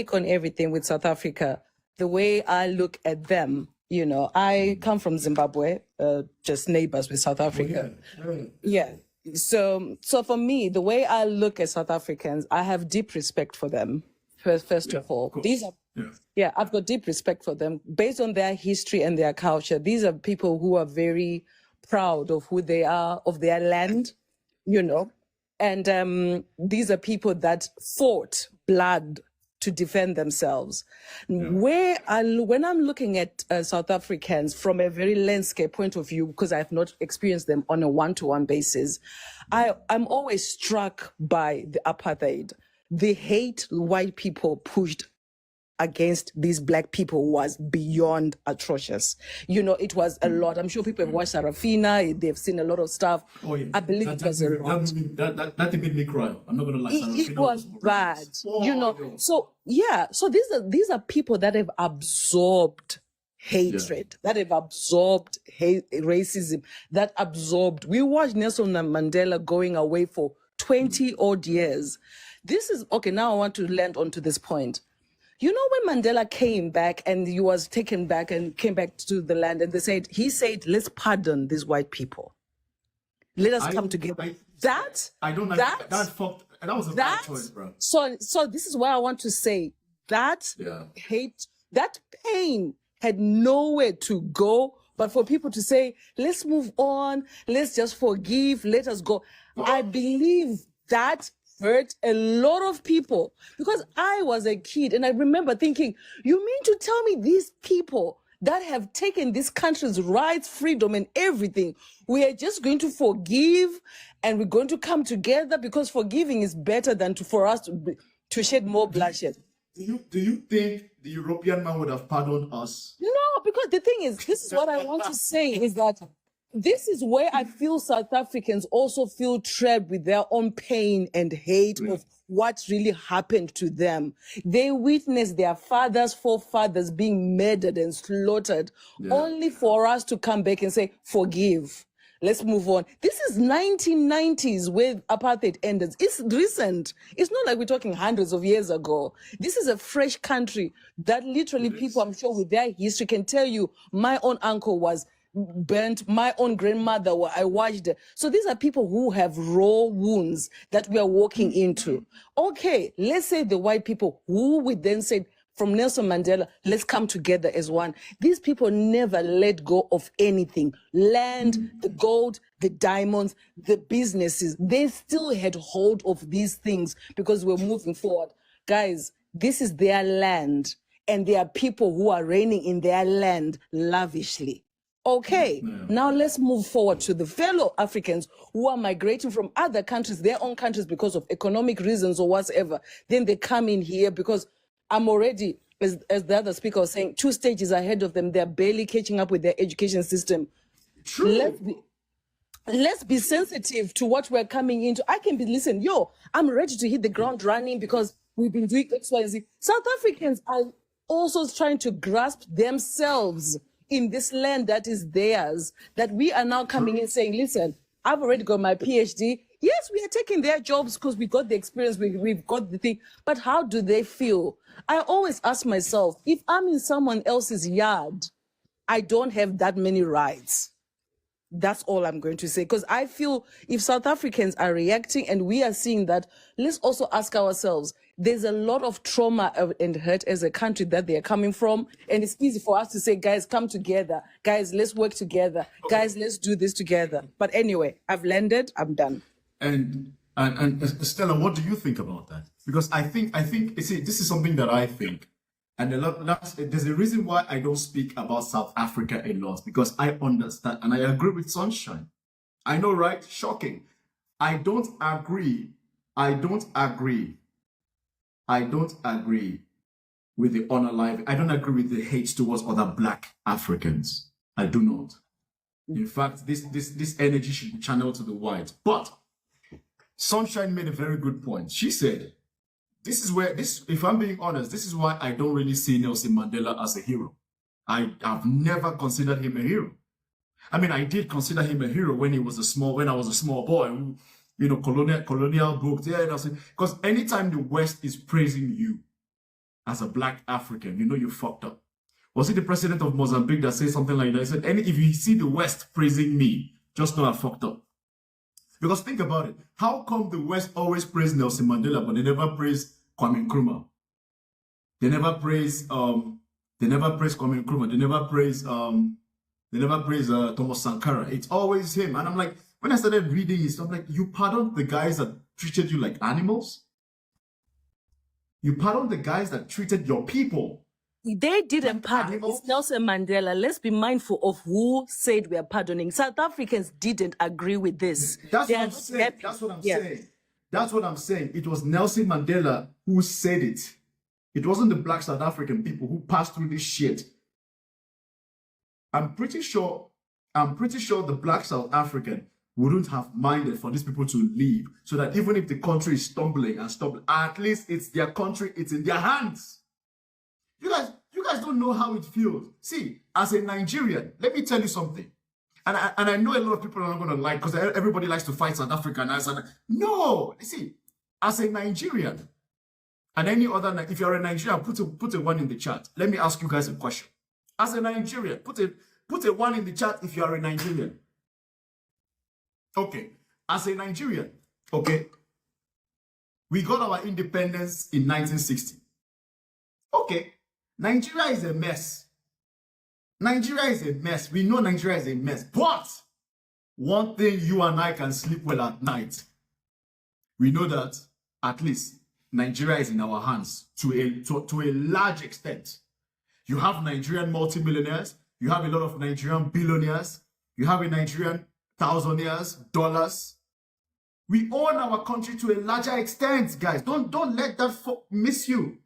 take on everything with South Africa, the way I look at them, you know, I come from Zimbabwe, just neighbors with South Africa. Yeah. So for me, the way I look at South Africans, I have deep respect for them. First of all, these are, yeah, I've got deep respect for them based on their history and their culture. These are people who are very proud of who they are, of their land, you know, and these are people that fought blood to defend themselves. When I'm looking at South Africans from a very landscape point of view, because I've not experienced them on a one-to-one basis, I'm always struck by the apartheid. The hate white people pushed against these black people was beyond atrocious. You know, it was a lot. I'm sure people have watched Sarafina, they've seen a lot of stuff. Oh, yeah. I believe it was a lot. That made me cry. I'm not going to lie. It was bad, you know. So, yeah, so these are people that have absorbed hatred, that have absorbed racism, that absorbed. We watched Nelson Mandela going away for 20 odd years. This is, okay, now I want to land onto this point. You know, when Mandela came back and he was taken back and came back to the land, and he said, let's pardon these white people. Let us come together. That was a bad choice, bro. So this is why I want to say that hate, that pain had nowhere to go, but for people to say, let's move on, let's just forgive, let us go. I believe that hurt a lot of people, because I was a kid and I remember thinking, you mean to tell me these people that have taken this country's rights, freedom and everything, we are just going to forgive and we're going to come together because forgiving is better than for us to shed more bloodshed? Do you think the European man would have pardoned us? No, because the thing is, this is what I want to say, is that this is where I feel South Africans also feel trapped with their own pain and hate of what really happened to them. They witnessed their forefathers being murdered and slaughtered, only for us to come back and say, forgive. Let's move on. This is 1990s where apartheid ended. It's recent. It's not like we're talking hundreds of years ago. This is a fresh country that literally people, I'm sure, with their history can tell you, my own uncle was burnt, my own grandmother, I watched it. So these are people who have raw wounds that we are walking into. Okay, let's say the white people who would then say, from Nelson Mandela, let's come together as one. These people never let go of anything. Land, the gold, the diamonds, the businesses, they still had hold of these things because we're moving forward. Guys, this is their land, and there are people who are reigning in their land lavishly. Okay, now let's move forward to the fellow Africans who are migrating from other countries, their own countries, because of economic reasons or whatever. Then they come in here because I'm already, as the other speaker was saying, 2 stages ahead of them. They're barely catching up with their education system. True. Let's be sensitive to what we're coming into. I can be, listen, I'm ready to hit the ground running because we've been doing X, Y, and Z. South Africans are also trying to grasp themselves in this land that is theirs, that we are now coming in saying, listen, I've already got my PhD. Yes, we are taking their jobs because we got the experience, we've got the thing, but how do they feel? I always ask myself, if I'm in someone else's yard, I don't have that many rights. That's all I'm going to say. Because I feel if South Africans are reacting and we are seeing that, let's also ask ourselves, there's a lot of trauma and hurt as a country that they are coming from. And it's easy for us to say, guys, come together. Guys, let's work together. Guys, let's do this together. But anyway, I've landed, I'm done. And Stella, what do you think about that? Because I think this is something that I think. And there's a reason why I don't speak about South Africa a lot, because I understand and I agree with Sunshine. I know, right? Shocking. I don't agree with the unalive. I don't agree with the hate towards other Black Africans. I do not. In fact, this energy should be channeled to the white. But Sunshine made a very good point. She said, if I'm being honest, this is why I don't really see Nelson Mandela as a hero. I have never considered him a hero. I mean, I did consider him a hero when I was a small boy, colonial books. Yeah, because anytime the West is praising you, as a black African, you know you fucked up. Was it the president of Mozambique that said something like that? He said, if you see the West praising me, just know I fucked up. Because think about it. How come the West always praise Nelson Mandela, but they never praise Kwame Nkrumah? They never praise Kwame Nkrumah. They never praise Thomas Sankara. It's always him. And I'm like, when I started reading it, I'm like, you pardon the guys that treated you like animals? You pardon the guys that treated your people? They didn't pardon. It's Nelson Mandela. Let's be mindful of who said we are pardoning. South Africans didn't agree with this. That's what I'm saying. That's what I'm saying. That's what I'm saying. It was Nelson Mandela who said it. It wasn't the black South African people who passed through this shit. I'm pretty sure the black South African wouldn't have minded for these people to leave, so that even if the country is stumbling, at least it's their country, it's in their hands. You guys don't know how it feels. See, as a Nigerian, let me tell you something. And I know a lot of people are not going to like, because everybody likes to fight South Africa. No, see, as a Nigerian, and any other, if you're a Nigerian, put a 1 in the chat. Let me ask you guys a question. As a Nigerian, put a 1 in the chat if you are a Nigerian. Okay, as a Nigerian, okay, we got our independence in 1960. Okay, Nigeria is a mess. Nigeria is a mess. We know Nigeria is a mess. But one thing you and I can sleep well at night. We know that at least Nigeria is in our hands to a large extent. You have Nigerian multimillionaires. You have a lot of Nigerian billionaires. You have a Nigerian thousandaires, dollars. We own our country to a larger extent, guys. Don't let that miss you.